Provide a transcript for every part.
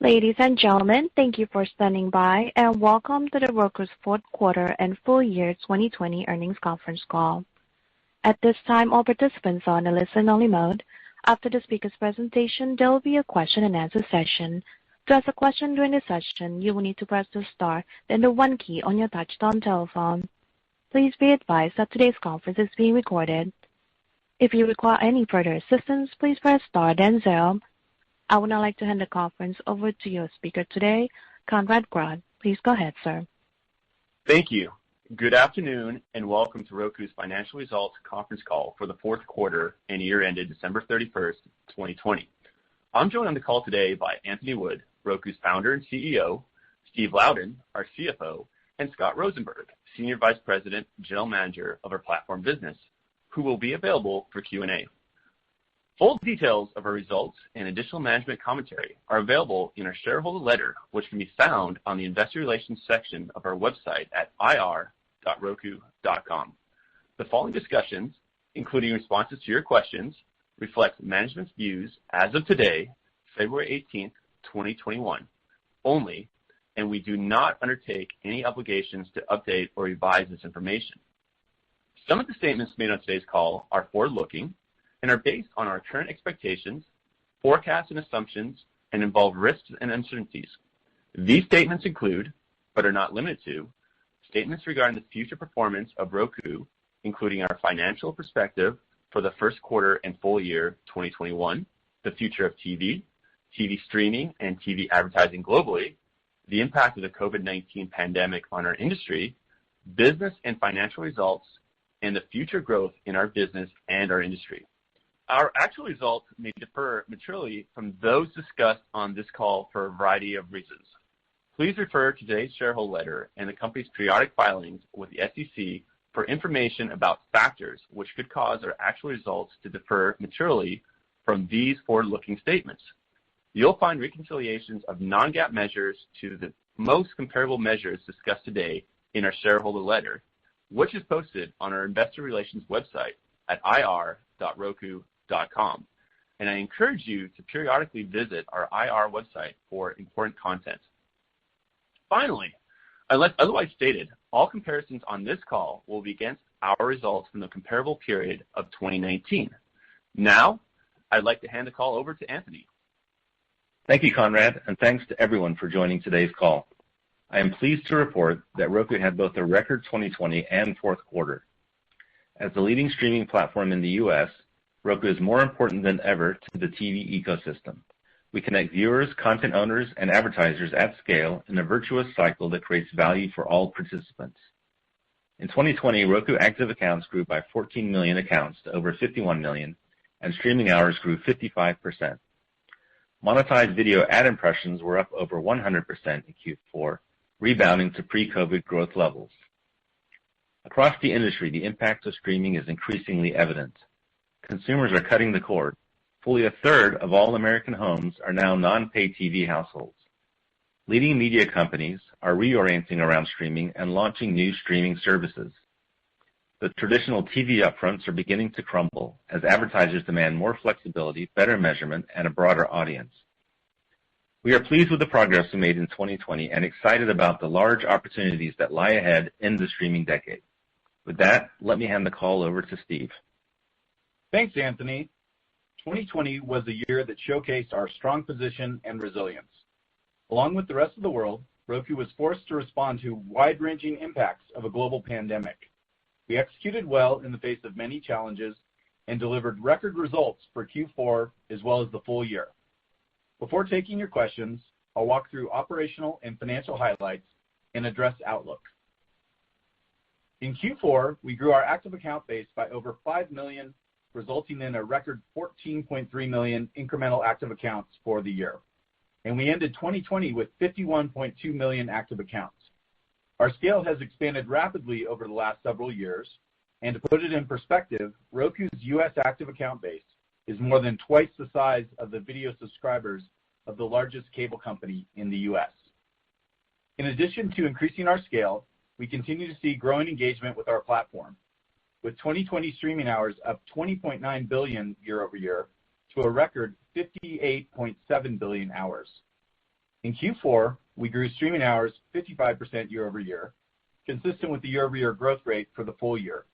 Ladies and gentlemen, thank you for standing by, and welcome to the Roku's fourth quarter and full year 2020 earnings conference call. At this time, all participants are on a listen-only mode. After the speaker's presentation, there will be a question-and-answer session. To ask a question during the session, you will need to press the star, then the 1 key on your touch-tone telephone. Please be advised that today's conference is being recorded. If you require any further assistance, please press star, then 0. I would now like to hand the conference over to your speaker today, Conrad Grodd. Please go ahead, sir. Thank you. Good afternoon, and welcome to Roku's financial results conference call for the fourth quarter and year ended December 31st, 2020. I'm joined on the call today by Anthony Wood, Roku's founder and CEO, Steve Louden, our CFO, and Scott Rosenberg, Senior Vice President, General Manager of our platform business, who will be available for Q&A. Full details of our results and additional management commentary are available in our shareholder letter, which can be found on the investor relations section of our website at ir.roku.com. The following discussions, including responses to your questions, reflect management's views as of today, February 18th, 2021, only, and we do not undertake any obligations to update or revise this information. Some of the statements made on today's call are forward-looking and are based on our current expectations, forecasts, and assumptions, and involve risks and uncertainties. These statements include, but are not limited to, statements regarding the future performance of Roku, including our financial perspective for the first quarter and full year 2021, the future of TV streaming, and TV advertising globally, the impact of the COVID-19 pandemic on our industry, business and financial results, and the future growth in our business and our industry. Our actual results may differ materially from those discussed on this call for a variety of reasons. Please refer to today's shareholder letter and the company's periodic filings with the SEC for information about factors which could cause our actual results to differ materially from these forward-looking statements. You'll find reconciliations of non-GAAP measures to the most comparable measures discussed today in our shareholder letter, which is posted on our investor relations website at ir.roku.com. And I encourage you to periodically visit our IR website for important content. Finally, unless otherwise stated, all comparisons on this call will be against our results from the comparable period of 2019. Now, I'd like to hand the call over to Anthony. Thank you, Conrad, and thanks to everyone for joining today's call. I am pleased to report that Roku had both a record 2020 and fourth quarter. As the leading streaming platform in the U.S., Roku is more important than ever to the TV ecosystem. We connect viewers, content owners, and advertisers at scale in a virtuous cycle that creates value for all participants. In 2020, Roku active accounts grew by 14 million accounts to over 51 million, and streaming hours grew 55%. Monetized video ad impressions were up over 100% in Q4, rebounding to pre-COVID growth levels. Across the industry, the impact of streaming is increasingly evident. Consumers are cutting the cord. Fully a third of all American homes are now non-pay TV households. Leading media companies are reorienting around streaming and launching new streaming services. The traditional TV upfronts are beginning to crumble as advertisers demand more flexibility, better measurement, and a broader audience. We are pleased with the progress we made in 2020 and excited about the large opportunities that lie ahead in the streaming decade. With that, let me hand the call over to Steve. Thanks, Anthony. 2020 was a year that showcased our strong position and resilience. Along with the rest of the world, Roku was forced to respond to wide-ranging impacts of a global pandemic. We executed well in the face of many challenges and delivered record results for Q4 as well as the full year. Before taking your questions, I'll walk through operational and financial highlights and address outlook. In Q4, we grew our active account base by over 5 million, resulting in a record 14.3 million incremental active accounts for the year. And we ended 2020 with 51.2 million active accounts. Our scale has expanded rapidly over the last several years, and to put it in perspective, Roku's U.S. active account base is more than twice the size of the video subscribers of the largest cable company in the U.S. In addition to increasing our scale, we continue to see growing engagement with our platform, with 2020 streaming hours up 20.9 billion year over year to a record 58.7 billion hours. In Q4, we grew streaming hours 55% year-over-year, consistent with the year-over-year growth rate for the full year.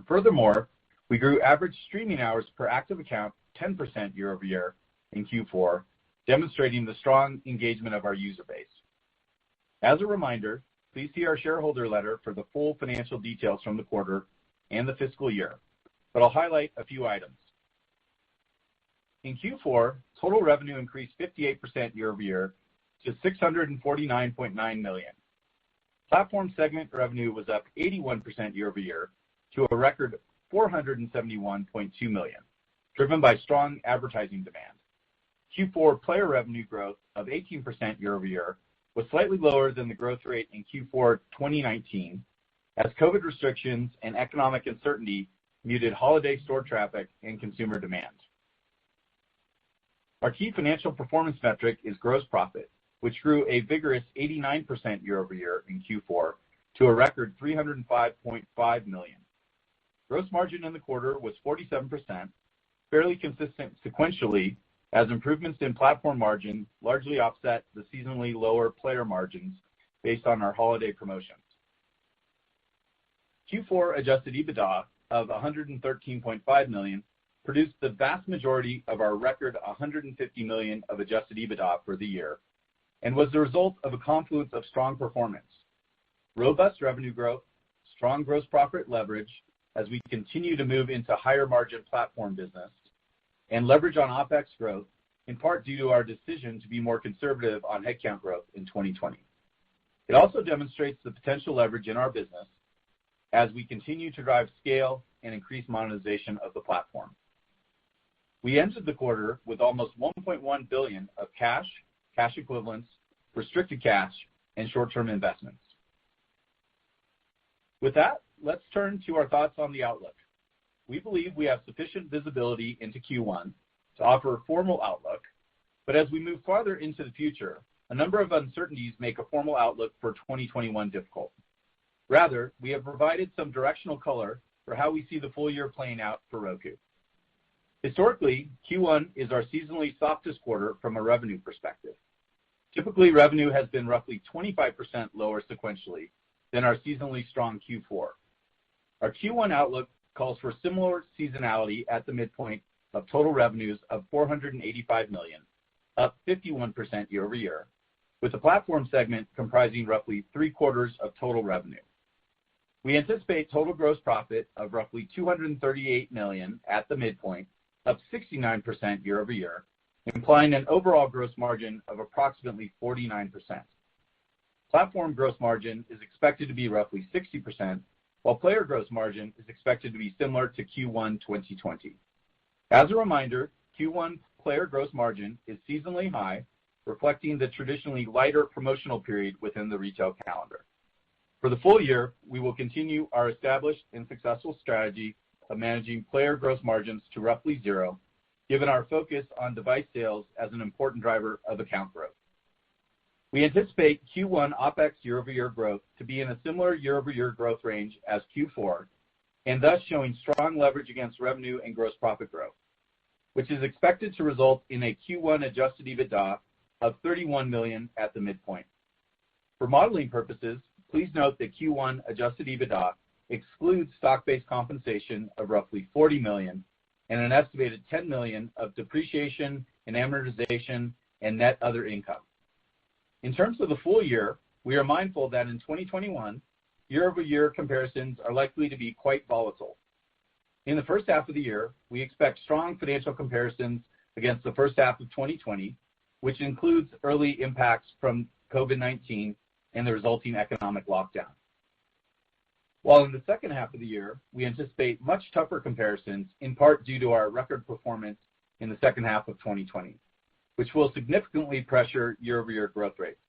Furthermore, we grew average streaming hours per active account 10% year-over-year in Q4, demonstrating the strong engagement of our user base. As a reminder, please see our shareholder letter for the full financial details from the quarter and the fiscal year, but I'll highlight a few items. In Q4, total revenue increased 58% year-over-year to $649.9 million. Platform segment revenue was up 81% year-over-year to a record $471.2 million, driven by strong advertising demand. Q4 player revenue growth of 18% year-over-year was slightly lower than the growth rate in Q4 2019, as COVID restrictions and economic uncertainty muted holiday store traffic and consumer demand. Our key financial performance metric is gross profit, which grew a vigorous 89% year-over-year in Q4 to a record $305.5 million. Gross margin in the quarter was 47%, fairly consistent sequentially, as improvements in platform margin largely offset the seasonally lower player margins based on our holiday promotions. Q4 adjusted EBITDA of $113.5 million produced the vast majority of our record $150 million of adjusted EBITDA for the year, and was the result of a confluence of strong performance, robust revenue growth, strong gross profit leverage as we continue to move into higher margin platform business, and leverage on OpEx growth, in part due to our decision to be more conservative on headcount growth in 2020. It also demonstrates the potential leverage in our business as we continue to drive scale and increase monetization of the platform. We entered the quarter with almost $1.1 billion of cash equivalents, restricted cash, and short-term investments. With that, let's turn to our thoughts on the outlook. We believe we have sufficient visibility into Q1 to offer a formal outlook, but as we move farther into the future, a number of uncertainties make a formal outlook for 2021 difficult. Rather, we have provided some directional color for how we see the full year playing out for Roku. Historically, Q1 is our seasonally softest quarter from a revenue perspective. Typically, revenue has been roughly 25% lower sequentially than our seasonally strong Q4. Our Q1 outlook calls for similar seasonality at the midpoint of total revenues of $485 million, up 51% year-over-year, with the platform segment comprising roughly 3/4 of total revenue. We anticipate total gross profit of roughly $238 million at the midpoint, up 69% year-over-year, implying an overall gross margin of approximately 49%. Platform gross margin is expected to be roughly 60%, while player gross margin is expected to be similar to Q1 2020. As a reminder, Q1 player gross margin is seasonally high, reflecting the traditionally lighter promotional period within the retail calendar. For the full year, we will continue our established and successful strategy of managing player gross margins to roughly zero, given our focus on device sales as an important driver of account growth. We anticipate Q1 OpEx year-over-year growth to be in a similar year-over-year growth range as Q4, and thus showing strong leverage against revenue and gross profit growth, which is expected to result in a Q1 adjusted EBITDA of $31 million at the midpoint. For modeling purposes, please note that Q1 adjusted EBITDA excludes stock-based compensation of roughly $40 million and an estimated $10 million of depreciation and amortization and net other income. In terms of the full year, we are mindful that in 2021, year-over-year comparisons are likely to be quite volatile. In the first half of the year, we expect strong financial comparisons against the first half of 2020, which includes early impacts from COVID-19 and the resulting economic lockdown. While in the second half of the year, we anticipate much tougher comparisons, in part due to our record performance in the second half of 2020, which will significantly pressure year-over-year growth rates.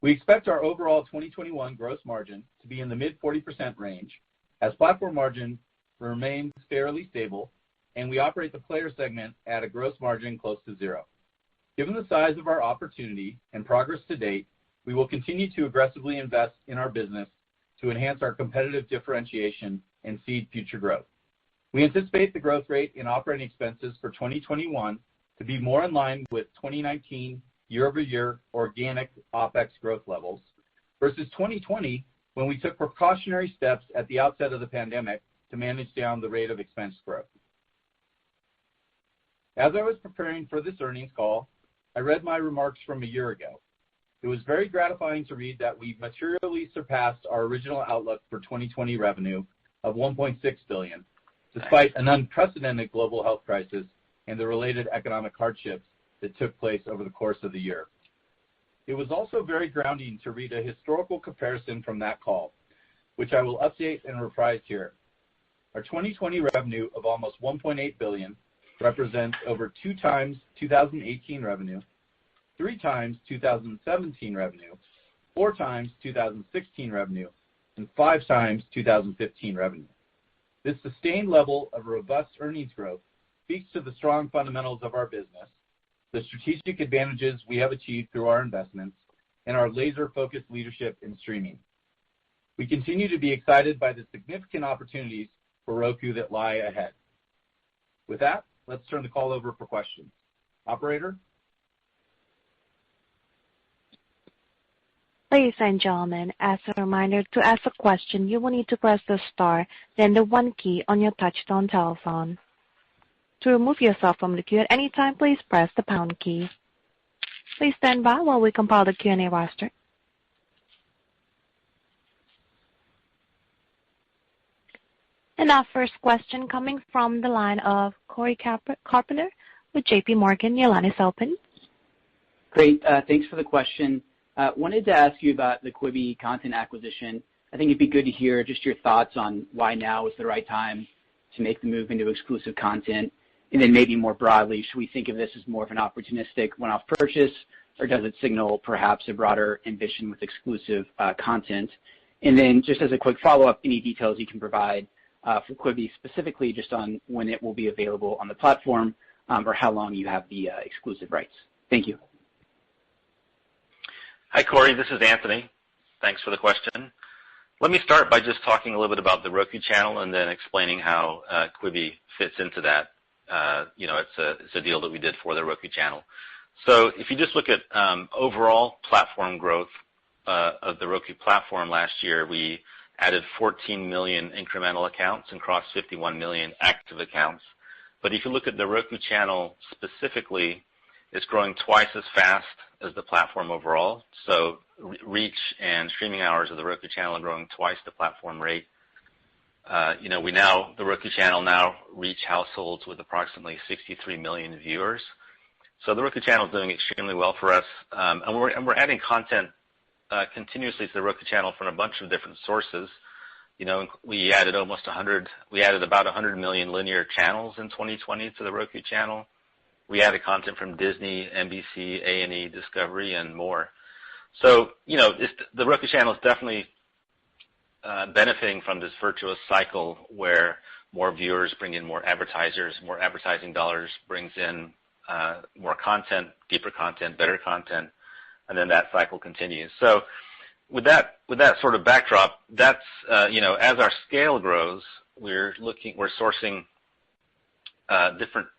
We expect our overall 2021 gross margin to be in the mid-40% range, as platform margin remains fairly stable, and we operate the player segment at a gross margin close to zero. Given the size of our opportunity and progress to date, we will continue to aggressively invest in our business to enhance our competitive differentiation and seed future growth. We anticipate the growth rate in operating expenses for 2021 to be more in line with 2019 year-over-year organic OpEx growth levels versus 2020, when we took precautionary steps at the outset of the pandemic to manage down the rate of expense growth. As I was preparing for this earnings call, I read my remarks from a year ago. It was very gratifying to read that we materially surpassed our original outlook for 2020 revenue of $1.6 billion, despite an unprecedented global health crisis and the related economic hardships that took place over the course of the year. It was also very grounding to read a historical comparison from that call, which I will update and reprise here. Our 2020 revenue of almost $1.8 billion represents over 2 times 2018 revenue, 3 times 2017 revenue, 4 times 2016 revenue, and 5 times 2015 revenue. This sustained level of robust earnings growth speaks to the strong fundamentals of our business, the strategic advantages we have achieved through our investments, and our laser-focused leadership in streaming. We continue to be excited by the significant opportunities for Roku that lie ahead. With that, let's turn the call over for questions. Operator? Ladies and gentlemen, as a reminder, to ask a question, you will need to press the star, then the 1 key on your touchtone telephone. To remove yourself from the queue at any time, please press the pound key. Please stand by while we compile the Q&A roster. And our first question coming from the line of Cory Carpenter with JP Morgan. Your line is open. Great. Thanks for the question. Wanted to ask you about the Quibi content acquisition. I think it'd be good to hear just your thoughts on why now is the right time to make the move into exclusive content. And then maybe more broadly, should we think of this as more of an opportunistic one-off purchase, or does it signal perhaps a broader ambition with exclusive content? And then just as a quick follow-up, any details you can provide for Quibi specifically just on when it will be available on the platform or how long you have the exclusive rights. Thank you. Hi, Corey. This is Anthony. Thanks for the question. Let me start by just talking a little bit about the Roku channel and then explaining how Quibi fits into that. It's a deal that we did for the Roku channel. So if you just look at overall platform growth of the Roku platform last year, we added 14 million incremental accounts and crossed 51 million active accounts. But if you look at the Roku channel specifically, it's growing twice as fast as the platform overall. So reach and streaming hours of the Roku channel are growing twice the platform rate. The Roku channel now reach households with approximately 63 million viewers. So the Roku channel is doing extremely well for us, and we're adding content continuously to the Roku channel from a bunch of different sources. We added about 100 million linear channels in 2020 to the Roku channel. We added content from Disney, NBC, A&E, Discovery, and more. So, the Roku channel is definitely benefiting from this virtuous cycle where more viewers bring in more advertisers, more advertising dollars brings in more content, deeper content, better content, and then that cycle continues. So with that sort of backdrop, that's as our scale grows, we're sourcing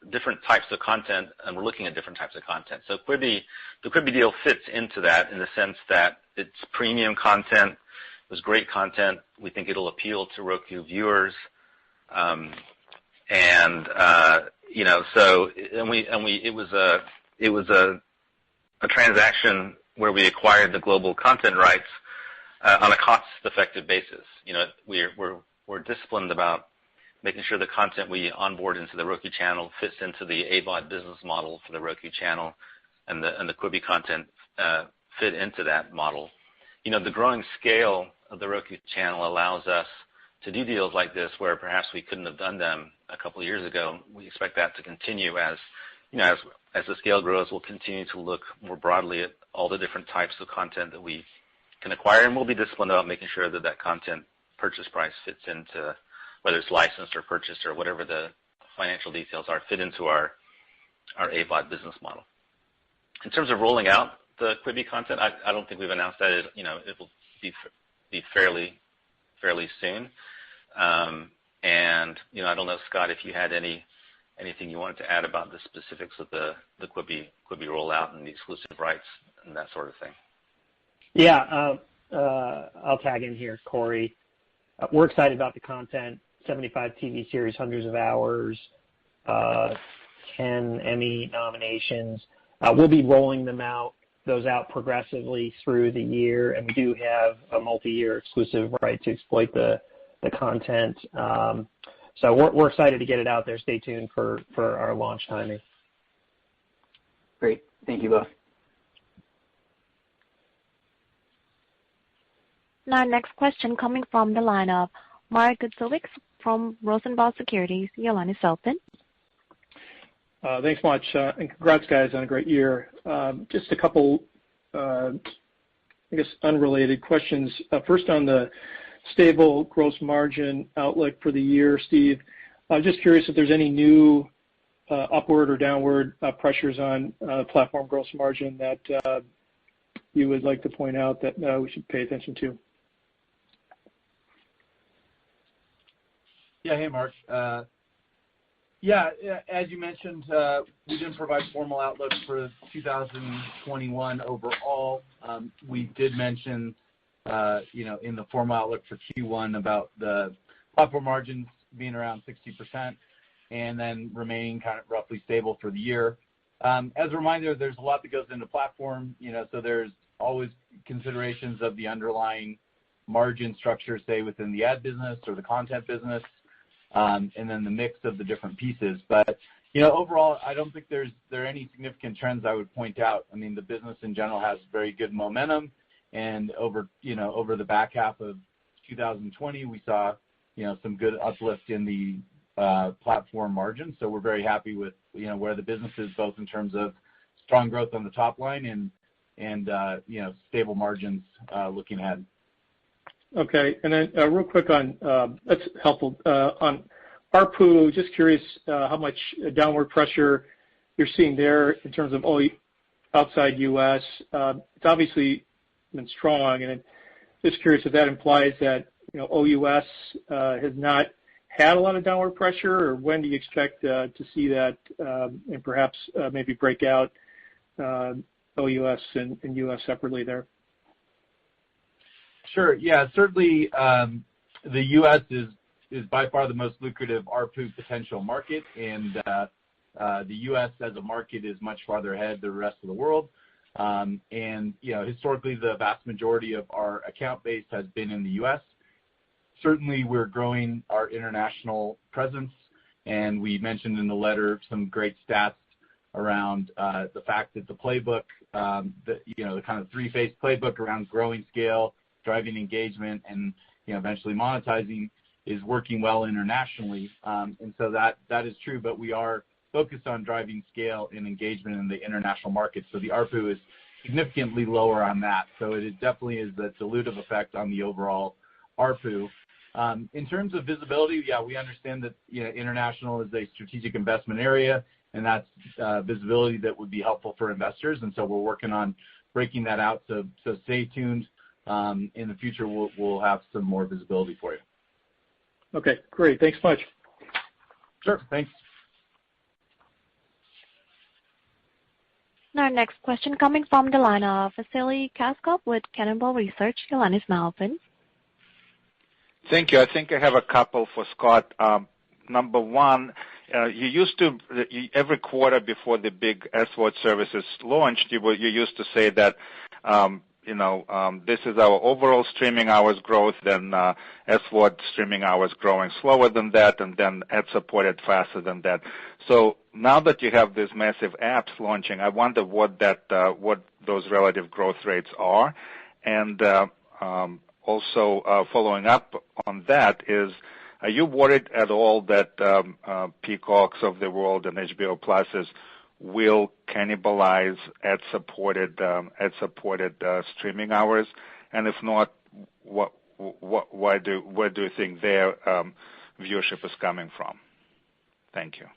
different types of content, and we're looking at different types of content. So the Quibi deal fits into that in the sense that it's premium content. It was great content. We think it'll appeal to Roku viewers, it was a transaction where we acquired the global content rights on a cost-effective basis. We're disciplined about making sure the content we onboard into the Roku channel fits into the AVOD business model for the Roku channel, and the Quibi content fit into that model. The growing scale of the Roku channel allows us to do deals like this where perhaps we couldn't have done them a couple of years ago. We expect that to continue as the scale grows. We'll continue to look more broadly at all the different types of content that we can acquire, and we'll be disciplined about making sure that content purchase price fits into, whether it's licensed or purchased or whatever the financial details are, fit into our AVOD business model. In terms of rolling out the Quibi content, I don't think we've announced that. It will be fairly soon. I don't know, Scott, if you had any anything you wanted to add about the specifics of the Quibi rollout and the exclusive rights and that sort of thing. Yeah, I'll tag in here, Corey. We're excited about the content, 75 TV series, hundreds of hours, 10 Emmy nominations. We'll be rolling those out progressively through the year, and we do have a multi-year exclusive right to exploit the content. So we're excited to get it out there. Stay tuned for our launch timing. Great. Thank you both. Now, next question coming from the line of Mark Gutowicz from Rosenblatt Securities. Your line is open. Thanks much, and congrats, guys, on a great year. Just a couple, I guess, unrelated questions. First, on the stable gross margin outlook for the year, Steve, I'm just curious if there's any new upward or downward pressures on platform gross margin that you would like to point out that we should pay attention to. Yeah, hey, Mark. Yeah, as you mentioned, we didn't provide formal outlook for 2021 overall. We did mention, in the formal outlook for Q1 about the platform margins being around 60% and then remaining kind of roughly stable for the year. As a reminder, there's a lot that goes into platform, so there's always considerations of the underlying margin structure, say, within the ad business or the content business, and then the mix of the different pieces. But, overall, I don't think there are any significant trends I would point out. I mean, the business in general has very good momentum, and over the back half of 2020, we saw, some good uplift in the platform margin. So we're very happy with, where the business is, both in terms of strong growth on the top line and stable margins looking ahead. Okay, and then real quick on that's helpful on ARPU. Just curious how much downward pressure you're seeing there in terms of outside U.S. It's obviously been strong, and just curious if that implies that OUS has not had a lot of downward pressure, or when do you expect to see that, and perhaps maybe break out OUS and U.S. separately there? Sure. Yeah, certainly the U.S. is by far the most lucrative ARPU potential market, and the U.S. as a market is much farther ahead than the rest of the world. And historically, the vast majority of our account base has been in the U.S. Certainly, we're growing our international presence, and we mentioned in the letter some great stats around the fact that the playbook, the kind of three-phase playbook around growing scale, driving engagement, and eventually monetizing is working well internationally. And so that is true, but we are focused on driving scale and engagement in the international market. So the ARPU is significantly lower on that. So it definitely is the dilutive effect on the overall ARPU. In terms of visibility, yeah, we understand that international is a strategic investment area, and that's visibility that would be helpful for investors. And so we're working on breaking that out. So stay tuned. In the future, we'll have some more visibility for you. Okay, great. Thanks much. Sure. Thanks. Our next question coming from the line of Vasily Kazakov with Cannonball Research. Your line is now open. Thank you. I think I have a couple for Scott. Number one, you used to every quarter before the big SVOD services launched, you used to say that this is our overall streaming hours growth, then SVOD streaming hours growing slower than that, and then ad-supported faster than that. So now that you have these massive apps launching, I wonder what those relative growth rates are. And also following up on that is, are you worried at all that Peacocks of the world and HBO Pluses will cannibalize ad-supported streaming hours? And if not, where do you think their viewership is coming from? Thank you.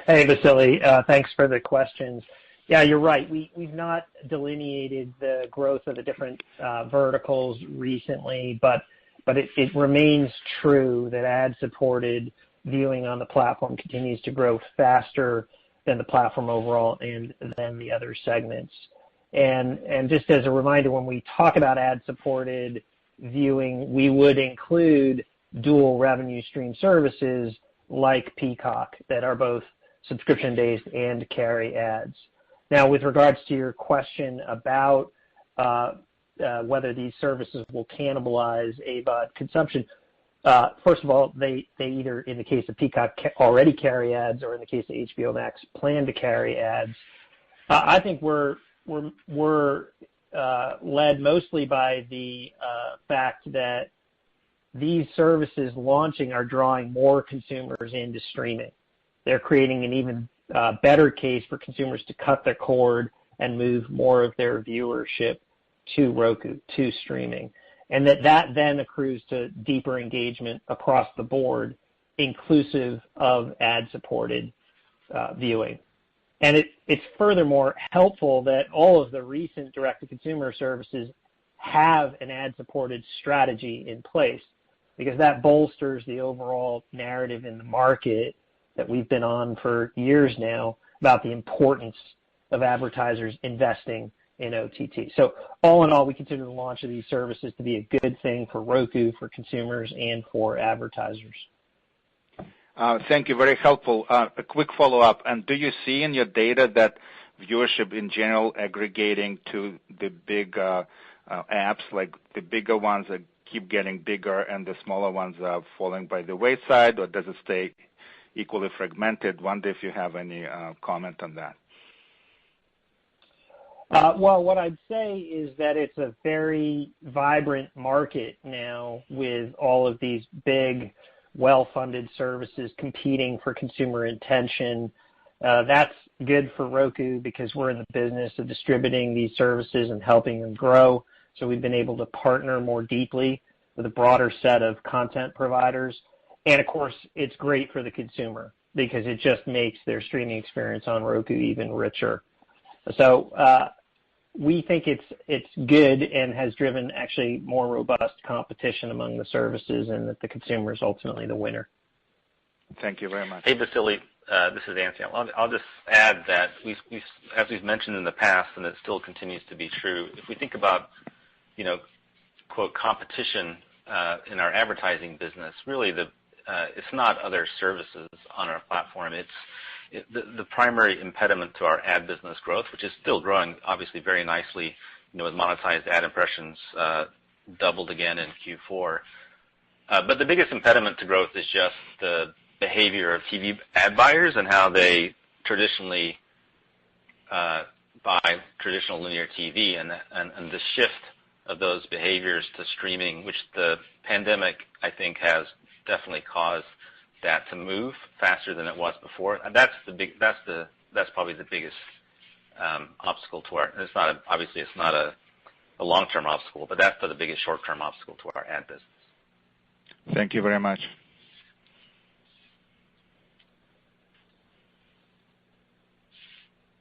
Hey, Vasily. Thanks for the questions. Yeah, you're right. We've not delineated the growth of the different verticals recently, but but it remains true that ad-supported viewing on the platform continues to grow faster than the platform overall and than the other segments. And just as a reminder, when we talk about ad-supported viewing, we would include dual revenue stream services like Peacock that are both subscription-based and carry ads. Now, with regards to your question about whether these services will cannibalize AVOD consumption, first of all, they either, in the case of Peacock, already carry ads, or in the case of HBO Max, plan to carry ads. I think we're led mostly by the fact that these services launching are drawing more consumers into streaming. They're creating an even better case for consumers to cut their cord and move more of their viewership to Roku, to streaming. And that then accrues to deeper engagement across the board, inclusive of ad-supported viewing. And it's furthermore helpful that all of the recent direct-to-consumer services have an ad-supported strategy in place, because that bolsters the overall narrative in the market that we've been on for years now about the importance of advertisers investing in OTT. So all in all, we consider the launch of these services to be a good thing for Roku, for consumers, and for advertisers. Thank you. Very helpful. A quick follow-up. And do you see in your data that viewership in general aggregating to the big apps, like the bigger ones that keep getting bigger and the smaller ones are falling by the wayside, or does it stay equally fragmented? Wonder if you have any comment on that. Well, what I'd say is that it's a very vibrant market now with all of these big, well-funded services competing for consumer attention. That's good for Roku because we're in the business of distributing these services and helping them grow. So we've been able to partner more deeply with a broader set of content providers. And of course, it's great for the consumer because it just makes their streaming experience on Roku even richer. So we think it's good and has driven actually more robust competition among the services, and that the consumer is ultimately the winner. Thank you very much. Hey, Vasily, this is Anthony. I'll just add that as we've mentioned in the past, and it still continues to be true, if we think about, quote, competition in our advertising business, really it's not other services on our platform. It's the primary impediment to our ad business growth, which is still growing obviously very nicely, with monetized ad impressions doubled again in Q4. But the biggest impediment to growth is just the behavior of TV ad buyers and how they traditionally buy traditional linear TV, and the shift of those behaviors to streaming, which the pandemic, I think, has definitely caused that to move faster than it was before. And that's probably the biggest obstacle to our. It's not a long-term obstacle, but that's the biggest short-term obstacle to our ad business. Thank you very much.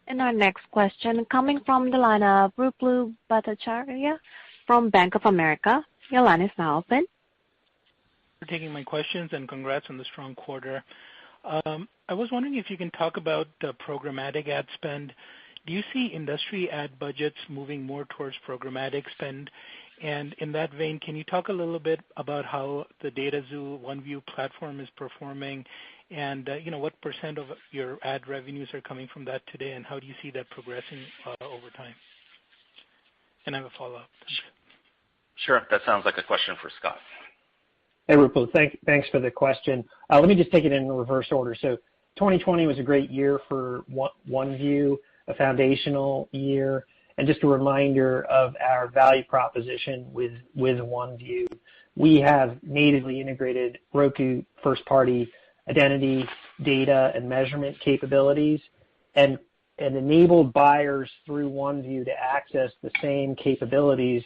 And our next question coming from the line of Ruplu Bhattacharya from Bank of America. Your line is now open. For taking my questions, and congrats on the strong quarter. I was wondering if you can talk about programmatic ad spend. Do you see industry ad budgets moving more towards programmatic spend? And in that vein, can you talk a little bit about how the DataXu OneView platform is performing, and what % of your ad revenues are coming from that today, and how do you see that progressing over time? And I have a follow-up. Sure. That sounds like a question for Scott. Hey, Ruplu, thanks for the question. Let me just take it in reverse order. So 2020 was a great year for OneView, a foundational year, and just a reminder of our value proposition with OneView. We have natively integrated Roku first-party identity, data, and measurement capabilities, and enabled buyers through OneView to access the same capabilities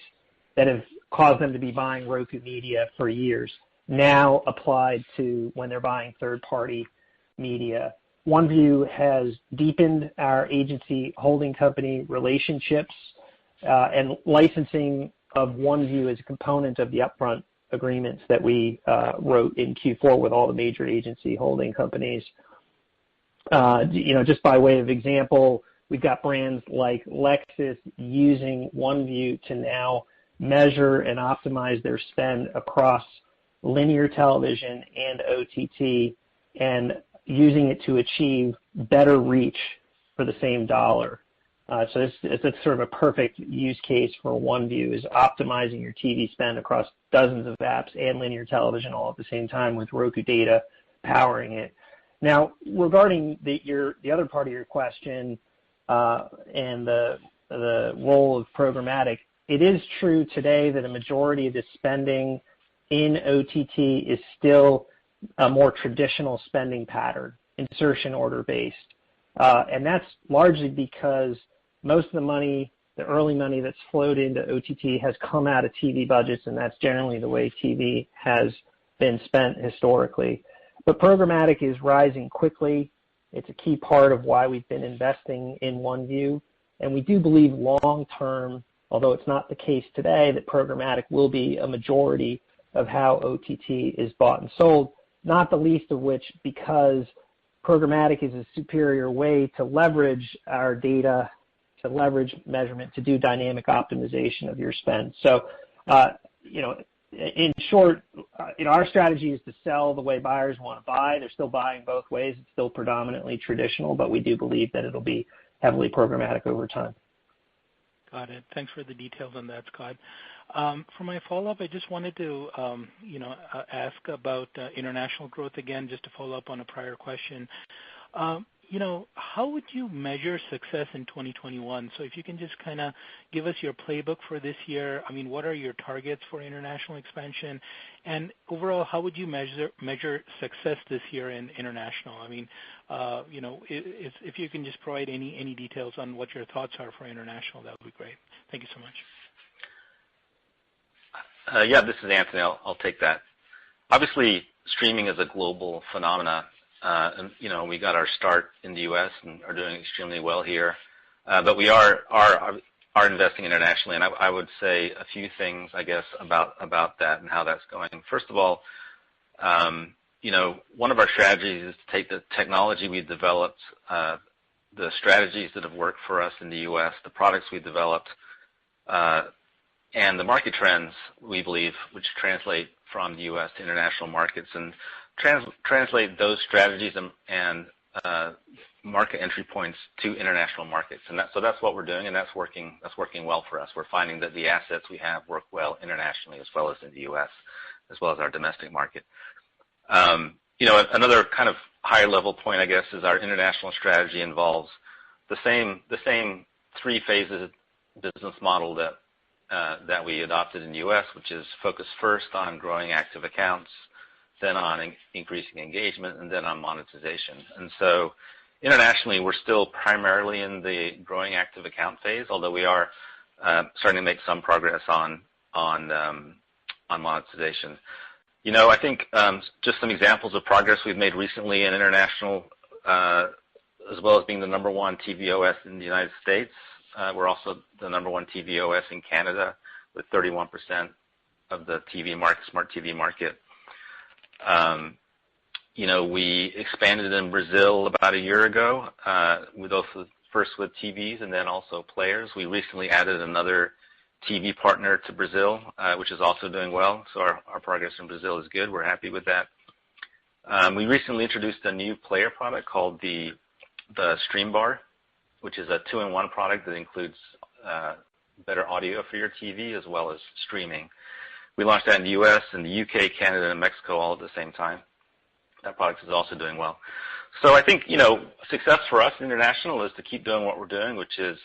that have caused them to be buying Roku media for years, now applied to when they're buying third-party media. OneView has deepened our agency holding company relationships, and licensing of OneView is a component of the upfront agreements that we wrote in Q4 with all the major agency holding companies. Just by way of example, we've got brands like Lexus using OneView to now measure and optimize their spend across linear television and OTT, and using it to achieve better reach for the same dollar. So it's sort of a perfect use case for OneView, is optimizing your TV spend across dozens of apps and linear television all at the same time with Roku data powering it. Now, regarding the other part of your question and the role of programmatic, it is true today that a majority of the spending in OTT is still a more traditional spending pattern, insertion order based. And that's largely because most of the money, the early money that's flowed into OTT has come out of TV budgets, and that's generally the way TV has been spent historically. But programmatic is rising quickly. It's a key part of why we've been investing in OneView. And we do believe long term, although it's not the case today, that programmatic will be a majority of how OTT is bought and sold, not the least of which because programmatic is a superior way to leverage our data, to leverage measurement, to do dynamic optimization of your spend. So, in short, our strategy is to sell the way buyers want to buy. They're still buying both ways. It's still predominantly traditional, but we do believe that it'll be heavily programmatic over time. Got it. Thanks for the details on that, Scott. For my follow-up, I just wanted to, ask about international growth again, just to follow up on a prior question. How would you measure success in 2021? So if you can just kind of give us your playbook for this year. I mean, what are your targets for international expansion? And overall, how would you measure success this year in international? I mean, if you can just provide any details on what your thoughts are for international, that would be great. Thank you so much. Yeah, this is Anthony. I'll take that. Obviously, streaming is a global phenomenon. And we got our start in the U.S. and are doing extremely well here. But we are investing internationally, and I would say a few things, I guess, about that and how that's going. First of all, one of our strategies is to take the technology we've developed, the strategies that have worked for us in the U.S., the products we've developed, and the market trends, we believe, which translate from the U.S. to international markets, and translate those strategies and market entry points to international markets. And so that's what we're doing, and that's working well for us. We're finding that the assets we have work well internationally as well as in the U.S., as well as our domestic market. Another kind of higher level point, I guess, is our international strategy involves the same three phases business model that we adopted in the U.S., which is focus first on growing active accounts, then on increasing engagement, and then on monetization. And so internationally, we're still primarily in the growing active account phase, although we are starting to make some progress on monetization. I think just some examples of progress we've made recently in international, as well as being the number one TV OS in the United States. We're also the number one TV OS in Canada with 31% of the smart TV market. We expanded in Brazil about a year ago, first with TVs and then also players. We recently added another TV partner to Brazil, which is also doing well. So our progress in Brazil is good. We're happy with that. We recently introduced a new player product called the Stream Bar, which is a 2-in-1 product that includes better audio for your TV as well as streaming. We launched that in the U.S. and the UK, Canada, and Mexico all at the same time. That product is also doing well. So I think, success for us international is to keep doing what we're doing, which is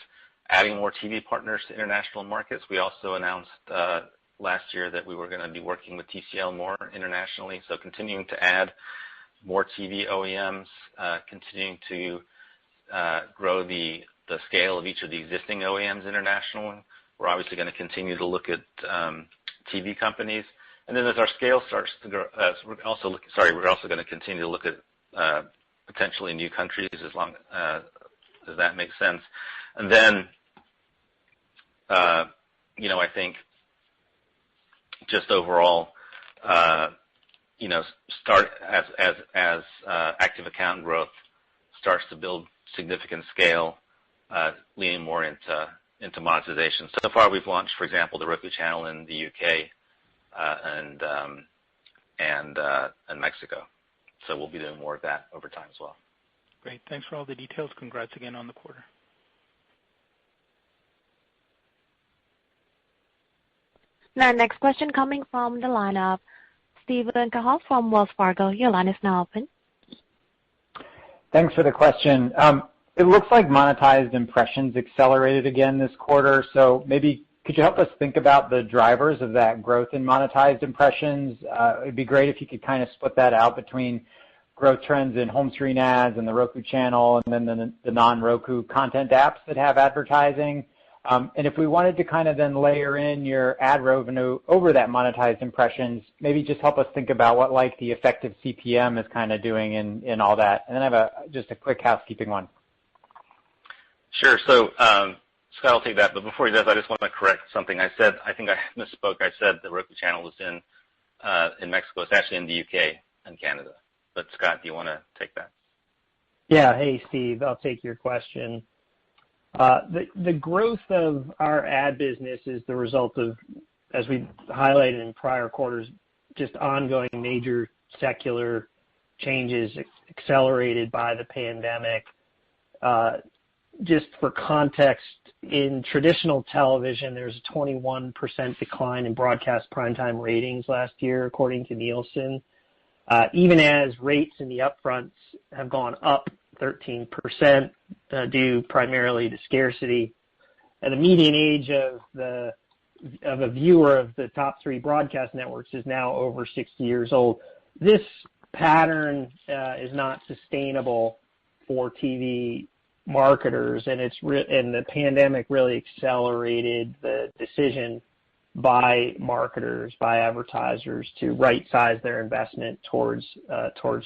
adding more TV partners to international markets. We also announced last year that we were going to be working with TCL more internationally, so continuing to add more TV OEMs, continuing to grow the scale of each of the existing OEMs internationally. We're obviously going to continue to look at TV companies. And then as our scale starts to grow, we're also going to continue to look at potentially new countries as long as that makes sense. And then, I think just overall, start as active account growth starts to build significant scale, leaning more into monetization. So far, we've launched, for example, the Roku channel in the UK and Mexico. So we'll be doing more of that over time as well. Great. Thanks for all the details. Congrats again on the quarter. Now, next question coming from the line of Steven Cahall from Wells Fargo. Your line is now open. Thanks for the question. It looks like monetized impressions accelerated again this quarter. So maybe could you help us think about the drivers of that growth in monetized impressions? It'd be great if you could kind of split that out between growth trends in home screen ads and the Roku channel and then the non-Roku content apps that have advertising. And if we wanted to kind of then layer in your ad revenue over that monetized impressions, maybe just help us think about what like the effective CPM is kind of doing in all that. And then I have just a quick housekeeping one. Sure. So Scott will take that, but before he does, I just want to correct something I said. I think I misspoke. I said the Roku channel was in Mexico. It's actually in the UK and Canada. But Scott, do you want to take that? Yeah. Hey, Steve. I'll take your question. The growth of our ad business is the result of, as we highlighted in prior quarters, just ongoing major secular changes accelerated by the pandemic. Just for context, in traditional television, there's a 21% decline in broadcast primetime ratings last year, according to Nielsen. Even as rates in the upfronts have gone up 13%, due primarily to scarcity. And the median age of a viewer of the top three broadcast networks is now over 60 years old. This pattern is not sustainable for TV marketers, and the pandemic really accelerated the decision by marketers, by advertisers, to right-size their investment towards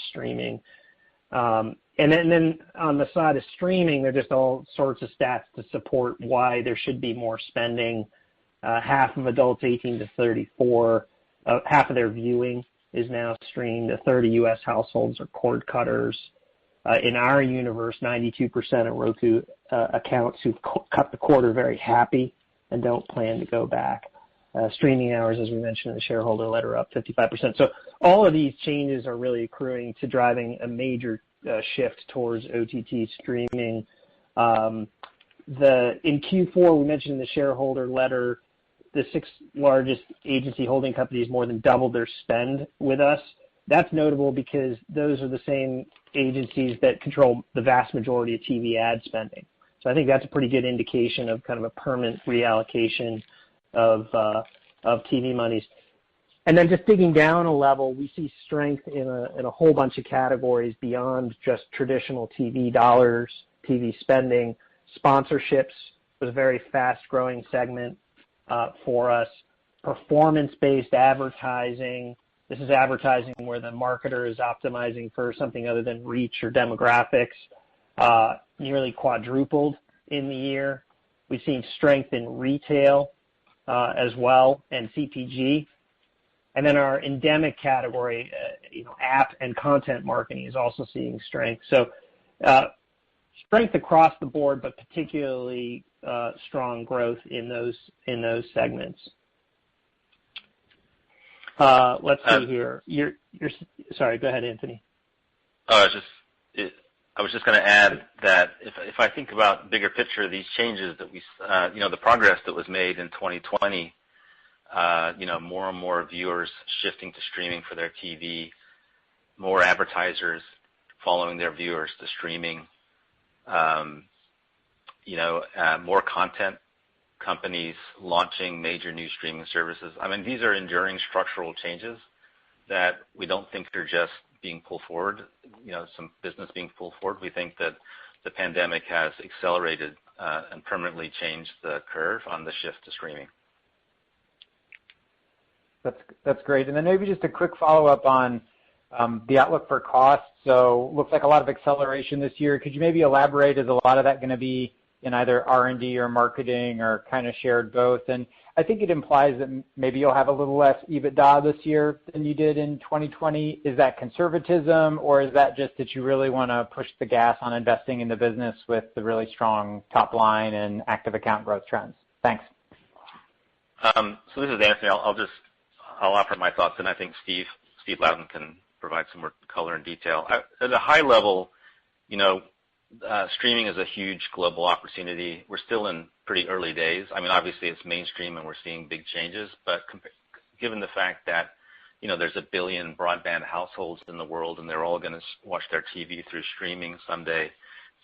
streaming. And then on the side of streaming, there are just all sorts of stats to support why there should be more spending. Half of adults 18 to 34, half of their viewing is now streamed. A third of U.S. households are cord cutters. In our universe, 92% of Roku accounts who've cut the cord are very happy and don't plan to go back. Streaming hours, as we mentioned in the shareholder letter, up 55%. So all of these changes are really accruing to driving a major shift towards OTT streaming. In Q4, we mentioned in the shareholder letter, the 6 largest agency holding companies more than doubled their spend with us. That's notable because those are the same agencies that control the vast majority of TV ad spending. So I think that's a pretty good indication of kind of a permanent reallocation of TV monies. And then just digging down a level, we see strength in a whole bunch of categories beyond just traditional TV dollars, TV spending. Sponsorships was a very fast-growing segment for us. Performance-based advertising. This is advertising where the marketer is optimizing for something other than reach or demographics. Nearly quadrupled in the year. We've seen strength in retail as well, and CPG. And then our endemic category, app and content marketing is also seeing strength. So strength across the board, but particularly strong growth in those segments. Let's see here. You're sorry. Go ahead, Anthony. I was just going to add that if I think about bigger picture, these changes that we, the progress that was made in 2020, more and more viewers shifting to streaming for their TV, more advertisers following their viewers to streaming, more content companies launching major new streaming services. I mean, these are enduring structural changes that we don't think are just being pulled forward, some business being pulled forward. We think that the pandemic has accelerated and permanently changed the curve on the shift to streaming. That's great. And then maybe just a quick follow-up on the outlook for costs. So looks like a lot of acceleration this year. Could you maybe elaborate? Is a lot of that going to be in either R&D or marketing or kind of shared both. And I think it implies that maybe you'll have a little less EBITDA this year than you did in 2020. Is that conservatism, or is that just that you really want to push the gas on investing in the business with the really strong top line and active account growth trends? Thanks. So this is Anthony. I'll offer my thoughts, and I think Steve Loudon can provide some more color and detail. At a high level, streaming is a huge global opportunity. We're still in pretty early days. I mean, obviously it's mainstream and we're seeing big changes, but given the fact that there's 1 billion broadband households in the world and they're all going to watch their TV through streaming someday,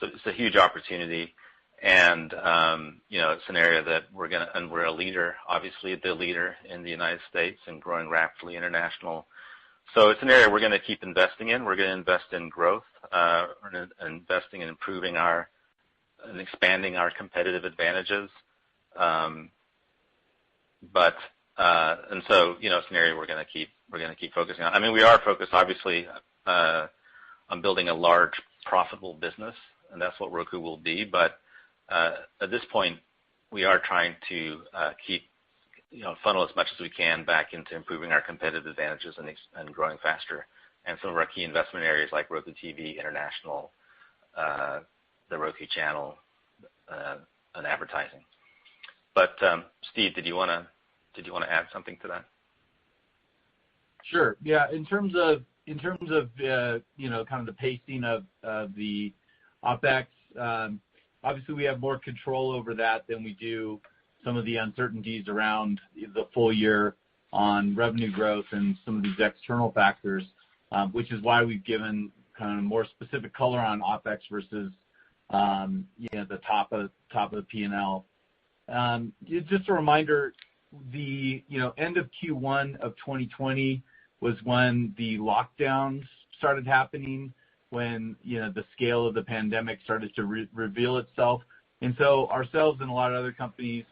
so it's a huge opportunity. And it's an area that we're a leader, obviously the leader in the United States and growing rapidly international. So it's an area we're going to keep investing in. We're going to invest in growth, investing in improving and expanding our competitive advantages. And so it's an area we're going to keep focusing on. I mean, we are focused obviously on building a large profitable business, and that's what Roku will be. But at this point, we are trying to keep funnel as much as we can back into improving our competitive advantages and growing faster. And some of our key investment areas like Roku TV, international, the Roku channel, and advertising. But Steve, did you want to add something to that? Sure. Yeah. In terms of kind of the pacing of the OpEx, obviously we have more control over that than we do some of the uncertainties around the full year on revenue growth and some of these external factors, which is why we've given kind of more specific color on OpEx versus the top of the P&L. Just a reminder, the end of Q1 of 2020 was when the lockdowns started happening, when the scale of the pandemic started to reveal itself. And so ourselves and a lot of other companies,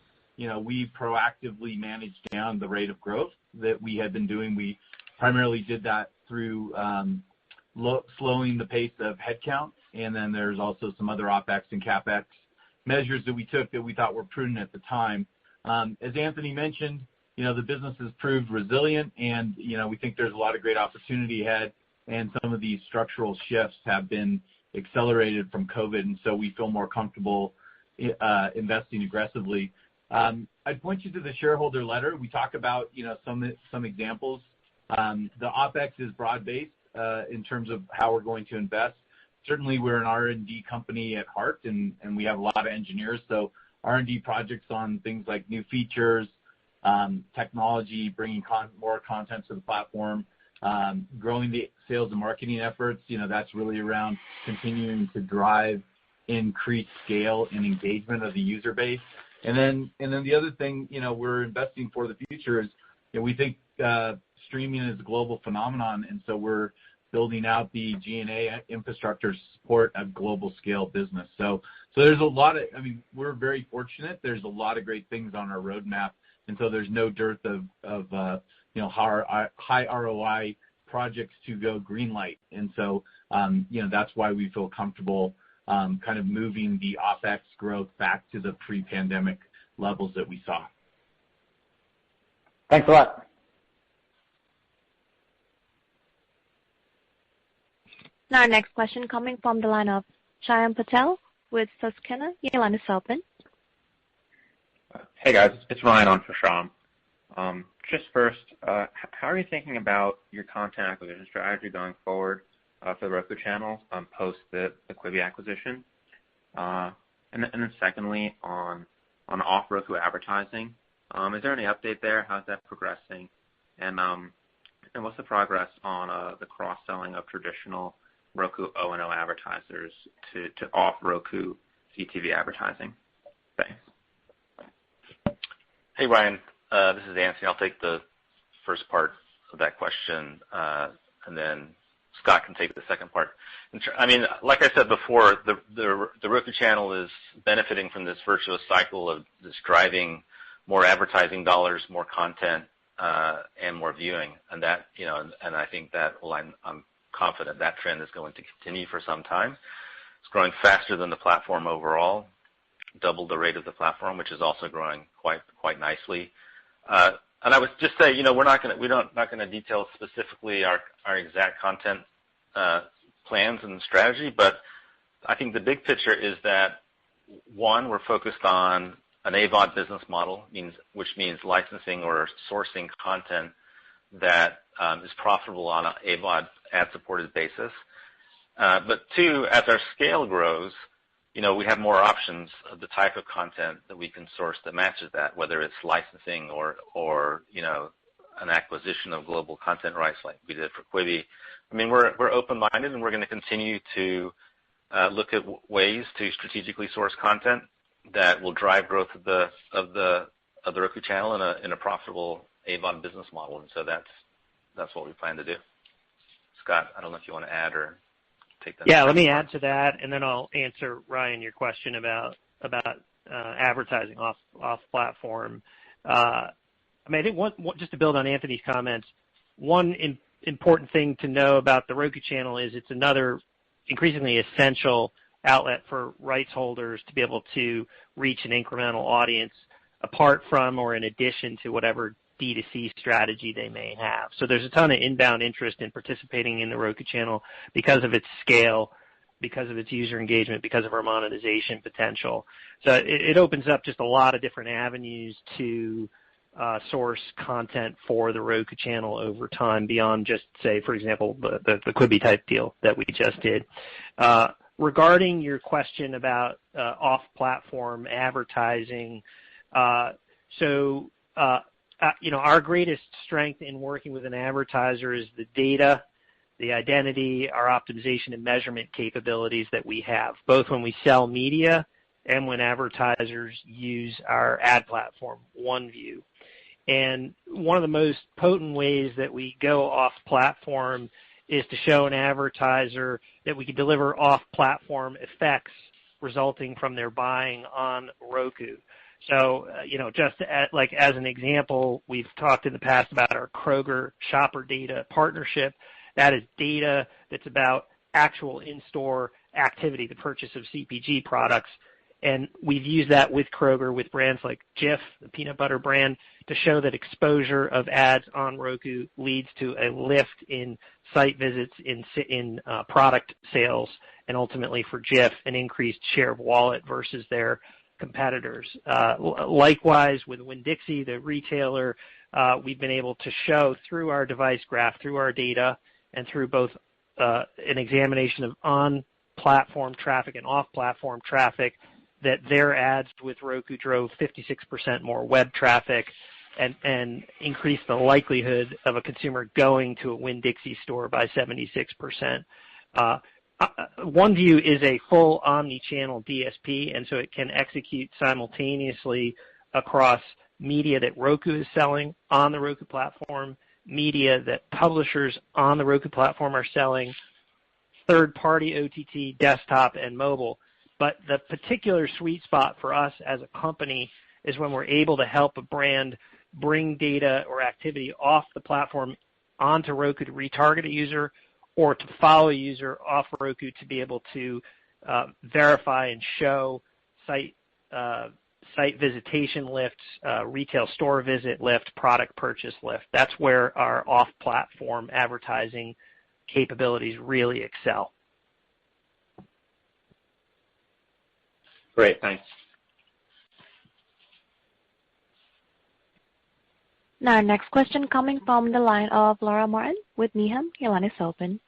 we proactively managed down the rate of growth that we had been doing. We primarily did that through slowing the pace of headcount, and then there's also some other OpEx and CapEx measures that we took that we thought were prudent at the time. As Anthony mentioned, the business has proved resilient, and we think there's a lot of great opportunity ahead, and some of these structural shifts have been accelerated from COVID, and so we feel more comfortable investing aggressively. I'd point you to the shareholder letter. We talk about some examples. The OpEx is broad-based in terms of how we're going to invest. Certainly, we're an R&D company at heart, and we have a lot of engineers. So R&D projects on things like new features, technology, bringing more content to the platform, growing the sales and marketing efforts. That's really around continuing to drive increased scale and engagement of the user base. And then the other thing, we're investing for the future is, we think streaming is a global phenomenon, and so we're building out the G&A infrastructure to support a global scale business. So there's a lot of, we're very fortunate. There's a lot of great things on our roadmap, and so there's no dearth of high ROI projects to go green light. And so, that's why we feel comfortable kind of moving the OpEx growth back to the pre-pandemic levels that we saw. Thanks a lot. Now our next question coming from the line of Shyam Patil with Susquehanna. Your line is open. Hey guys, it's Ryan on for Shyam. Just first, how are you thinking about your content acquisition strategy going forward for the Roku channel post the Quibi acquisition? And then secondly, on off Roku advertising, is there any update there? How's that progressing? And what's the progress on the cross-selling of traditional Roku O&O advertisers to off Roku CTV advertising? Thanks. Hey Ryan, this is Anthony. I'll take the first part of that question, and then Scott can take the second part. Like I said before, the Roku channel is benefiting from this virtuous cycle of this driving more advertising dollars, more content, and more viewing, and that and I think that I'm confident that trend is going to continue for some time. It's growing faster than the platform overall. double the rate of the platform, which is also growing quite nicely. And I would just say, we're not going to detail specifically our exact content plans and strategy, but I think the big picture is that, one, we're focused on an AVOD business model, which means licensing or sourcing content that is profitable on an AVOD ad-supported basis. But two, as our scale grows, we have more options of the type of content that we can source that matches that, whether it's licensing or an acquisition of global content rights like we did for Quibi. We're open-minded, and we're going to continue to look at ways to strategically source content that will drive growth of the Roku channel in a profitable AVOD business model. And so that's what we plan to do. Scott, I don't know if you want to add or take that. Yeah, let me add to that, and then I'll answer, Ryan, your question about advertising off platform. I think just to build on Anthony's comments, one important thing to know about the Roku channel is it's another increasingly essential outlet for rights holders to be able to reach an incremental audience apart from or in addition to whatever D2C strategy they may have. So there's a ton of inbound interest in participating in the Roku channel because of its scale, because of its user engagement, because of our monetization potential. So it opens up just a lot of different avenues to source content for the Roku channel over time beyond just, say, for example, the Quibi type deal that we just did. Regarding your question about off-platform advertising, our greatest strength in working with an advertiser is the data, the identity, our optimization and measurement capabilities that we have, both when we sell media and when advertisers use our ad platform, OneView. And one of the most potent ways that we go off-platform is to show an advertiser that we can deliver off-platform effects resulting from their buying on Roku. So, just as an example, we've talked in the past about our Kroger shopper data partnership. That is data that's about actual in-store activity, the purchase of CPG products. And we've used that with Kroger, with brands like Jif, the peanut butter brand, to show that exposure of ads on Roku leads to a lift in site visits, in product sales, and ultimately for Jif, an increased share of wallet versus their competitors. Likewise, with Winn-Dixie, the retailer, we've been able to show through our device graph, through our data, and through both an examination of on-platform traffic and off-platform traffic, that their ads with Roku drove 56% more web traffic and increased the likelihood of a consumer going to a Winn-Dixie store by 76%. OneView is a full omni-channel DSP, and so it can execute simultaneously across media that Roku is selling on the Roku platform, media that publishers on the Roku platform are selling, third-party OTT, desktop, and mobile. But the particular sweet spot for us as a company is when we're able to help a brand bring data or activity off the platform onto Roku to retarget a user, or to follow a user off Roku to be able to verify and show site visitation lifts, retail store visit lift, product purchase lift. That's where our off-platform advertising capabilities really excel. Great, thanks. Now, our next question coming from the line of Laura Martin with Needham. Your line is open.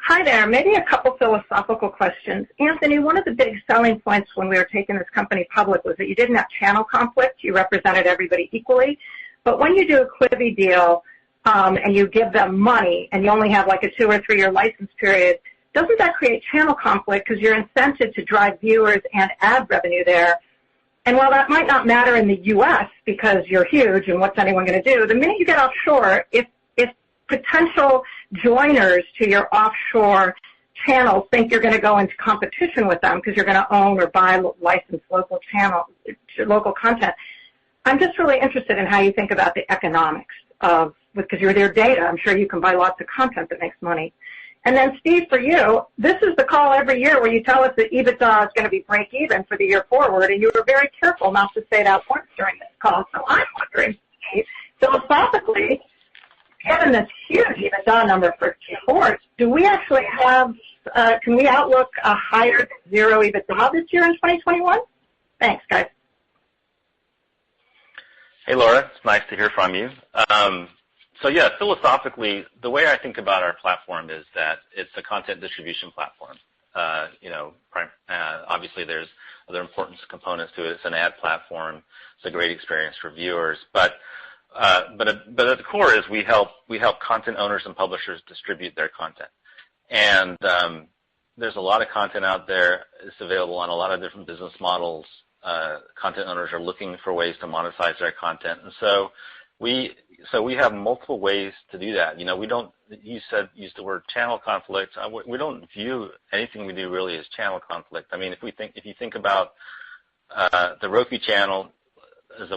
Hi there. Maybe a couple philosophical questions. Anthony, one of the big selling points when we were taking this company public was that you didn't have channel conflict. You represented everybody equally. But when you do a Quibi deal and you give them money and you only have like a 2 or 3 year license period, doesn't that create channel conflict because you're incented to drive viewers and ad revenue there? And while that might not matter in the U.S. because you're huge and what's anyone going to do, the minute you get offshore, if potential joiners to your offshore channels think you're going to go into competition with them because you're going to own or buy licensed local content, I'm just really interested in how you think about the economics of, because you're their data, I'm sure you can buy lots of content that makes money. And then, Steve, for you, this is the call every year where you tell us that EBITDA is going to be break even for the year forward, and you were very careful not to say that once during this call. So I'm wondering, Steve, philosophically, given this huge EBITDA number for Q4, do we actually have, can we outlook a higher than zero EBITDA this year in 2021? Thanks, guys. Hey, Laura. It's nice to hear from you. So yeah, philosophically, the way I think about our platform is that it's a content distribution platform. Obviously there's other important components to it. It's an ad platform. It's a great experience for viewers. But at the core is we help content owners and publishers distribute their content. And there's a lot of content out there. It's available on a lot of different business models. Content owners are looking for ways to monetize their content, and so we have multiple ways to do that. You know, we don't. You used the word channel conflict. We don't view anything we do really as channel conflict. I mean, if you think about the Roku channel as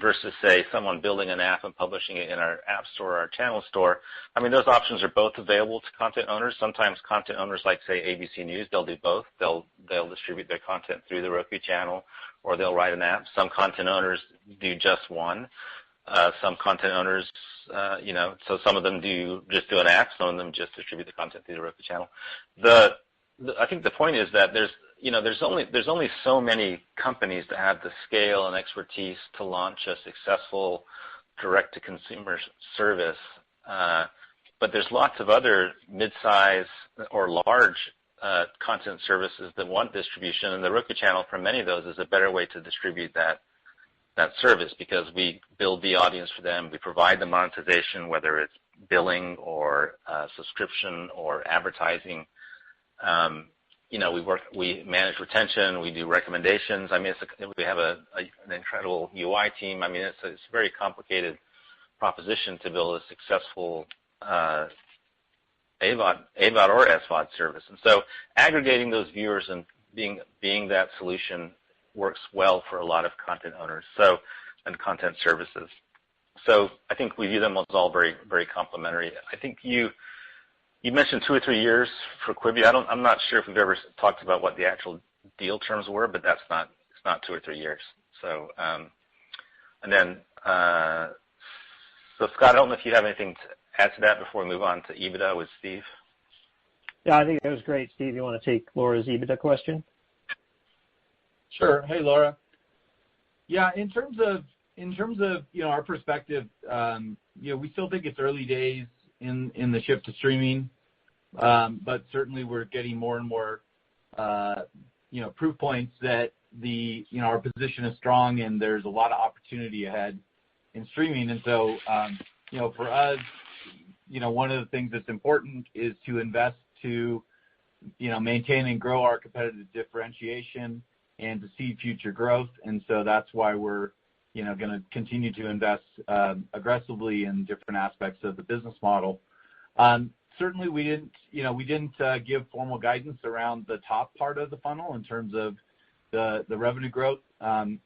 versus say someone building an app and publishing it in our app store or our channel store, I mean, those options are both available to content owners. Sometimes content owners like say ABC News, they'll do both. They'll distribute their content through the Roku channel, or they'll write an app. Some content owners do just one. Some content owners, so some of them just do an app, some of them just distribute the content through the Roku channel. I think the point is that there's only so many companies that have the scale and expertise to launch a successful direct-to-consumer service, but there's lots of other mid-size or large content services that want distribution, and the Roku channel for many of those is a better way to distribute that service because we build the audience for them. We provide the monetization, whether it's billing or subscription or advertising. We manage retention. We do recommendations. I mean, we have an incredible UI team. I mean, it's a very complicated proposition to build a successful AVOD or SVOD service. And so aggregating those viewers and being that solution works well for a lot of content owners and content services. So I think we view them as all very, very complementary. I think you mentioned 2 or 3 years for Quibi. I'm not sure if we've ever talked about what the actual deal terms were, but it's not 2 or 3 years. So so Scott, I don't know if you have anything to add to that before we move on to EBITDA with Steve. Yeah, I think that was great. Steve, you want to take Laura's EBITDA question? Sure. Hey, Laura. Yeah, in terms of our perspective, we still think it's early days in the shift to streaming, but certainly we're getting more and more proof points that our position is strong and there's a lot of opportunity ahead in streaming. And so for us, one of the things that's important is to invest to maintain and grow our competitive differentiation and to see future growth. And so that's why we're going to continue to invest aggressively in different aspects of the business model. Certainly, we didn't give formal guidance around the top part of the funnel in terms of the revenue growth.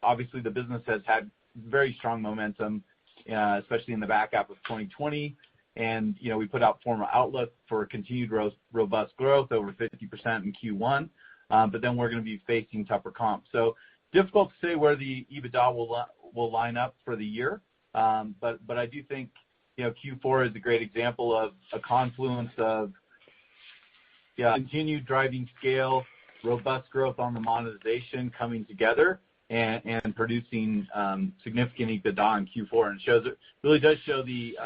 Obviously, the business has had very strong momentum, especially in the back half of 2020. And we put out formal outlook for continued robust growth over 50% in Q1. But then we're going to be facing tougher comps. So difficult to say where the EBITDA will line up for the year. But I do think Q4 is a great example of a confluence of continued driving scale, robust growth on the monetization coming together, and producing significant EBITDA in Q4. And it really does show the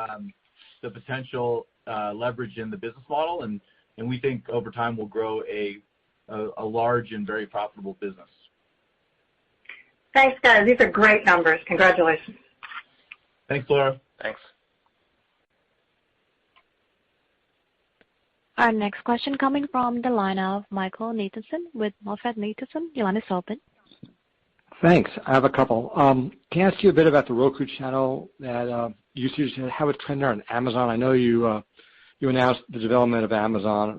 potential leverage in the business model, and we think over time will grow a large and very profitable business. Thanks, guys. These are great numbers. Congratulations. Thanks, Laura. Thanks. Our next question coming from the line of Michael Nathanson with MoffettNathanson. Your line is open. Thanks. I have a couple. Can I ask you a bit about the Roku channel that usage and how it trended on Amazon? I know you announced the development of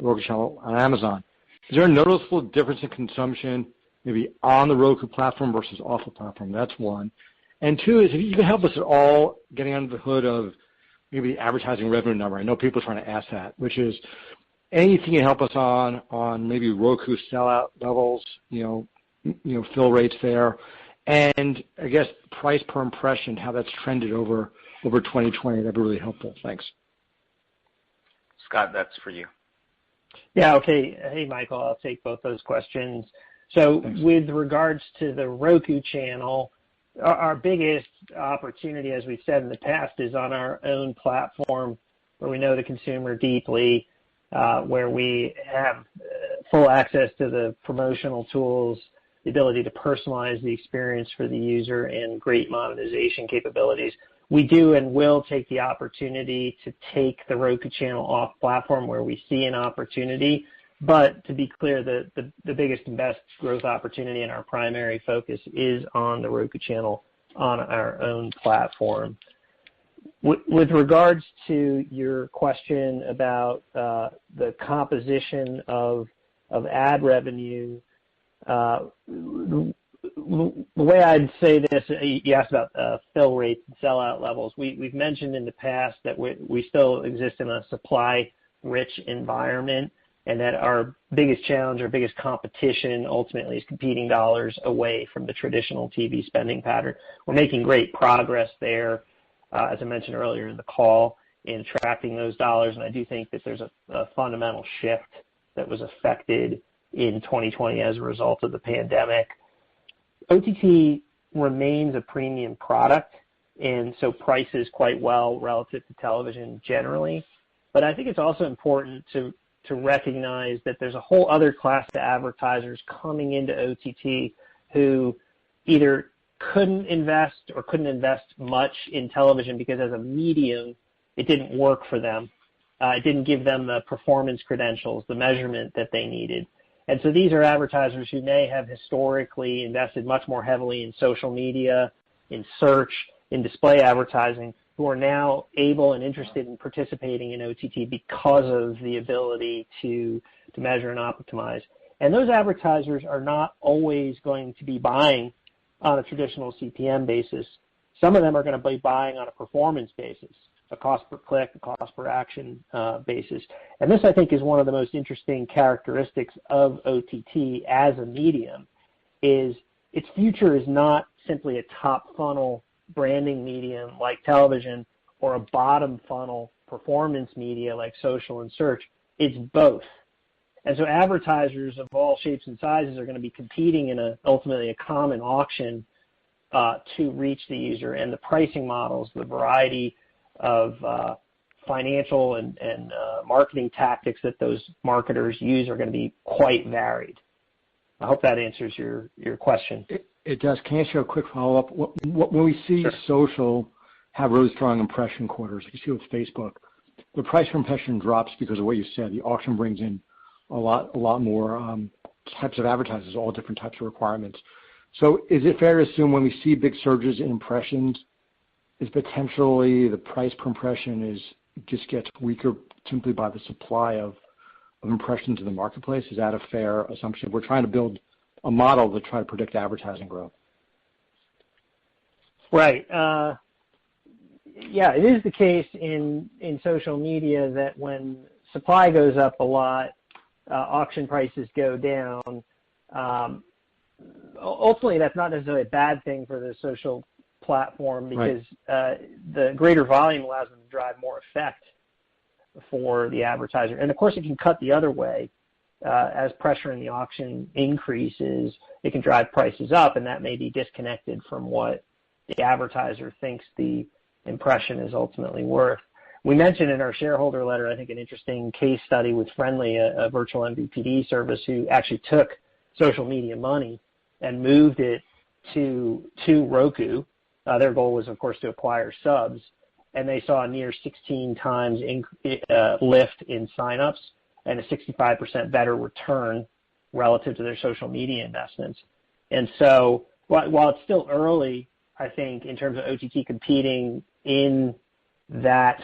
Roku channel on Amazon. Is there a noticeable difference in consumption maybe on the Roku platform versus off the platform? That's one. And two is if you can help us at all getting under the hood of maybe the advertising revenue number. I know people are trying to ask that, which is Anything you can help us on maybe Roku sellout levels, fill rates there, and I guess price per impression, how that's trended over 2020. That'd be really helpful. Thanks. Scott, that's for you. Yeah, okay. Hey, Michael, I'll take both those questions. So Thanks. with regards to the Roku channel, our biggest opportunity, as we've said in the past, is on our own platform where we know the consumer deeply, where we have full access to the promotional tools, the ability to personalize the experience for the user, and great monetization capabilities. We do and will take the opportunity to take the Roku channel off platform where we see an opportunity. But to be clear, the biggest and best growth opportunity and our primary focus is on the Roku channel on our own platform. With regards to your question about the composition of ad revenue, the way I'd say this, you asked about fill rates and sellout levels. We've mentioned in the past that we still exist in a supply-rich environment, and that our biggest challenge, our biggest competition ultimately is competing dollars away from the traditional TV spending pattern. We're making great progress there, as I mentioned earlier in the call, in attracting those dollars, and I do think that there's a fundamental shift that was affected in 2020 as a result of the pandemic. OTT remains a premium product, and so prices quite well relative to television generally. But I think it's also important to recognize that there's a whole other class of advertisers coming into OTT who either couldn't invest or couldn't invest much in television because as a medium, it didn't work for them. It didn't give them the performance credentials, the measurement that they needed. And so these are advertisers who may have historically invested much more heavily in social media, in search, in display advertising, who are now able and interested in participating in OTT because of the ability to measure and optimize. And those advertisers are not always going to be buying on a traditional CPM basis. Some of them are going to be buying on a performance basis, a cost per click, a cost per action basis. And this, I think, is one of the most interesting characteristics of OTT as a medium, is its future is not simply a top funnel branding medium like television or a bottom funnel performance media like social and search. It's both. And so advertisers of all shapes and sizes are going to be competing in ultimately a common auction to reach the user, and the pricing models, the variety of financial and marketing tactics that those marketers use are going to be quite varied. I hope that answers your question. It does. Can I ask you a quick follow-up? When we see social have really strong impression quarters, like you see with Facebook, the price per impression drops because of what you said. The auction brings in a lot more types of advertisers, all different types of requirements. So is it fair to assume when we see big surges in impressions, is potentially the price per impression just gets weaker simply by the supply of impressions in the marketplace? Is that a fair assumption? We're trying to build a model to try to predict advertising growth. Right. Yeah, it is the case in social media that when supply goes up a lot, auction prices go down. Ultimately, that's not necessarily a bad thing for the social platform because the greater volume allows them to drive more effect for the advertiser. And of course, it can cut the other way. As pressure in the auction increases, it can drive prices up, and that may be disconnected from what the advertiser thinks the impression is ultimately worth. We mentioned in our shareholder letter, I think, an interesting case study with Friendly, a virtual MVPD service, who actually took social media money and moved it to Roku. Their goal was, of course, to acquire subs, and they saw a near 16 times lift in signups and a 65% better return relative to their social media investments. And so while it's still early, I think, in terms of OTT competing in that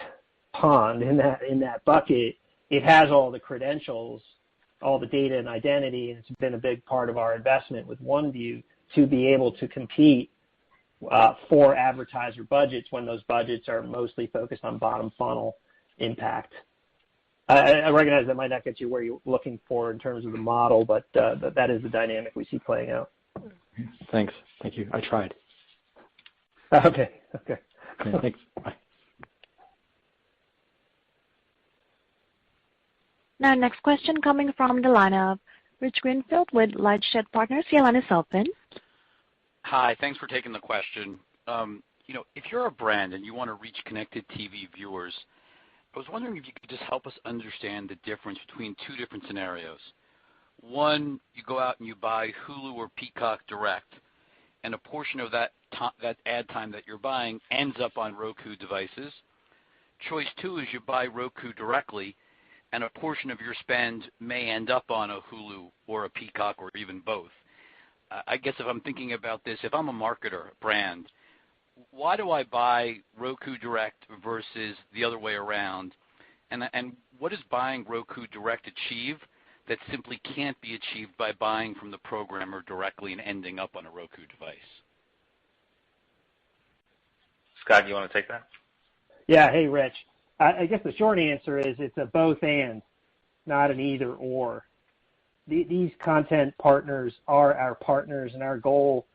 pond, in that bucket, it has all the credentials, all the data and identity, and it's been a big part of our investment with OneView to be able to compete for advertiser budgets when those budgets are mostly focused on bottom funnel impact. I recognize that might not get you where you're looking for in terms of the model, but that is the dynamic we see playing out. Thanks. Thank you. I tried. Okay. Thanks. Bye. Now, next question coming from the line of Rich Greenfield with LightShed Partners. Your line is open. Hi. Thanks for taking the question. If you're a brand and you want to reach connected TV viewers, I was wondering if you could just help us understand the difference between two different scenarios. One, you go out and you buy Hulu or Peacock direct, and a portion of that ad time that you're buying ends up on Roku devices. Choice two is you buy Roku directly, and a portion of your spend may end up on a Hulu or a Peacock or even both. I guess if I'm thinking about this, if I'm a marketer, a brand, why do I buy Roku Direct versus the other way around? And what does buying Roku Direct achieve that simply can't be achieved by buying from the programmer directly and ending up on a Roku device? Scott, you want to take that? Yeah. Hey, Rich. I guess the short answer is it's a both and, not an either or. These content partners are our partners, and our goal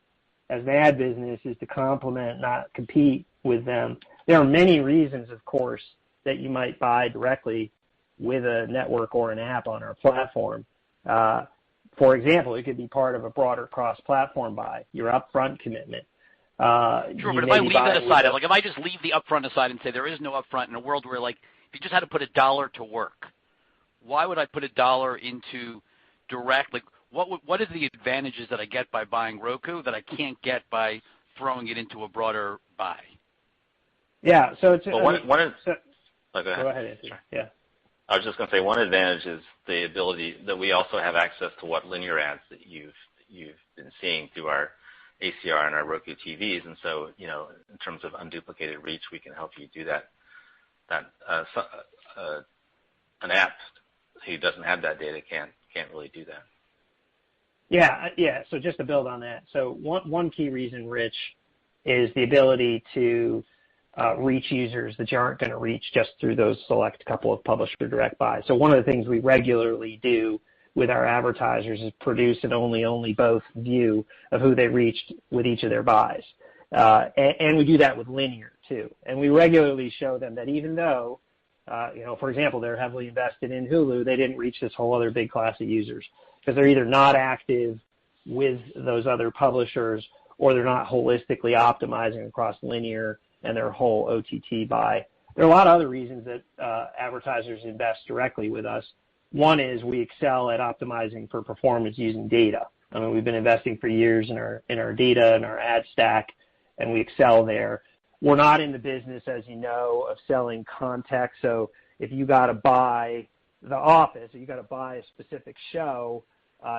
as an ad business is to complement, not compete with them. There are many reasons, of course, that you might buy directly with a network or an app on our platform. For example, it could be part of a broader cross-platform buy, your upfront commitment. Sure, but if I leave that aside, if I just leave the upfront aside and say there is no upfront in a world where, if you just had to put $1 to work, why would I put $1 into direct? What are the advantages that I get by buying Roku that I can't get by throwing it into a broader buy? Yeah, so it's... Well, go ahead, Anthony. Sure. Yeah. I was just going to say one advantage is the ability that we also have access to what linear ads that you've been seeing through our ACR and our Roku TVs, and so in terms of unduplicated reach, we can help you do that. An app who doesn't have that data can't really do that. Yeah. So just to build on that, so one key reason, Rich, is the ability to reach users that you aren't going to reach just through those select couple of publisher direct buys. So one of the things we regularly do with our advertisers is produce an only both view of who they reached with each of their buys. And we do that with linear too. And we regularly show them that even though, for example, they're heavily invested in Hulu, they didn't reach this whole other big class of users because they're either not active with those other publishers or they're not holistically optimizing across linear and their whole OTT buy. There are a lot of other reasons that advertisers invest directly with us. One is we excel at optimizing for performance using data. I mean, we've been investing for years in our data and our ad stack, and we excel there. We're not in the business, as you know, of selling context. So if you got to buy The Office or you got to buy a specific show,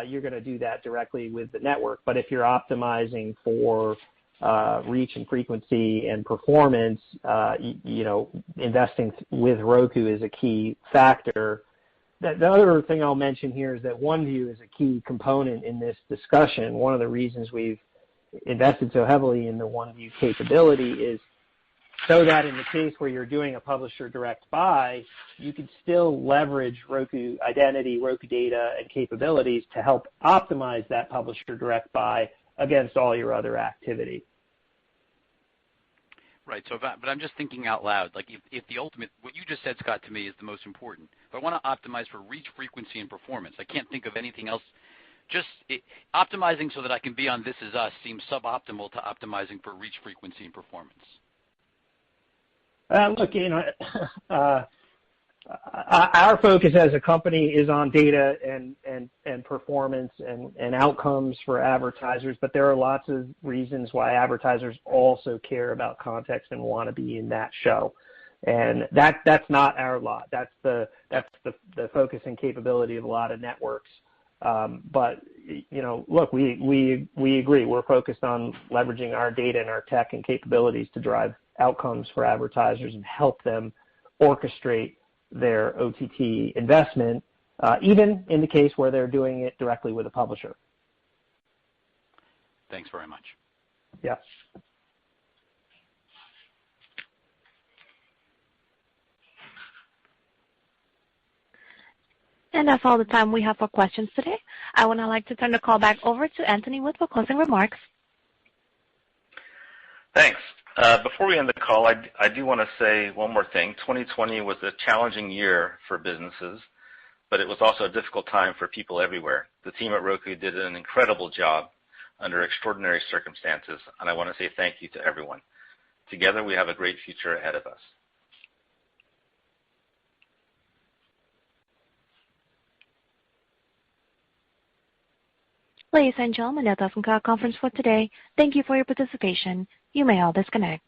you're going to do that directly with the network. But if you're optimizing for reach and frequency and performance, investing with Roku is a key factor. The other thing I'll mention here is that OneView is a key component in this discussion. One of the reasons we've invested so heavily in the OneView capability is so that in the case where you're doing a publisher direct buy, you can still leverage Roku identity, Roku data, and capabilities to help optimize that publisher direct buy against all your other activity. Right. So, but I'm just thinking out loud. If the ultimate, what you just said, Scott, to me is the most important. If I want to optimize for reach, frequency, and performance, I can't think of anything else. Optimizing so that I can be on This Is Us seems suboptimal to optimizing for reach, frequency, and performance. Look, our focus as a company is on data and performance and outcomes for advertisers, but there are lots of reasons why advertisers also care about context and want to be in that show. And that's not our lot. That's the focus and capability of a lot of networks. But look, we agree. We're focused on leveraging our data and our tech and capabilities to drive outcomes for advertisers and help them orchestrate their OTT investment, even in the case where they're doing it directly with a publisher. Thanks very much. Yeah. That's all the time we have for questions today. I would now like to turn the call back over to Anthony Wood for closing remarks. Thanks. Before we end the call, I do want to say one more thing. 2020 was a challenging year for businesses, but it was also a difficult time for people everywhere. The team at Roku did an incredible job under extraordinary circumstances, and I want to say thank you to everyone. Together, we have a great future ahead of us. Ladies and gentlemen, that does conclude our conference for today. Thank you for your participation. You may all disconnect.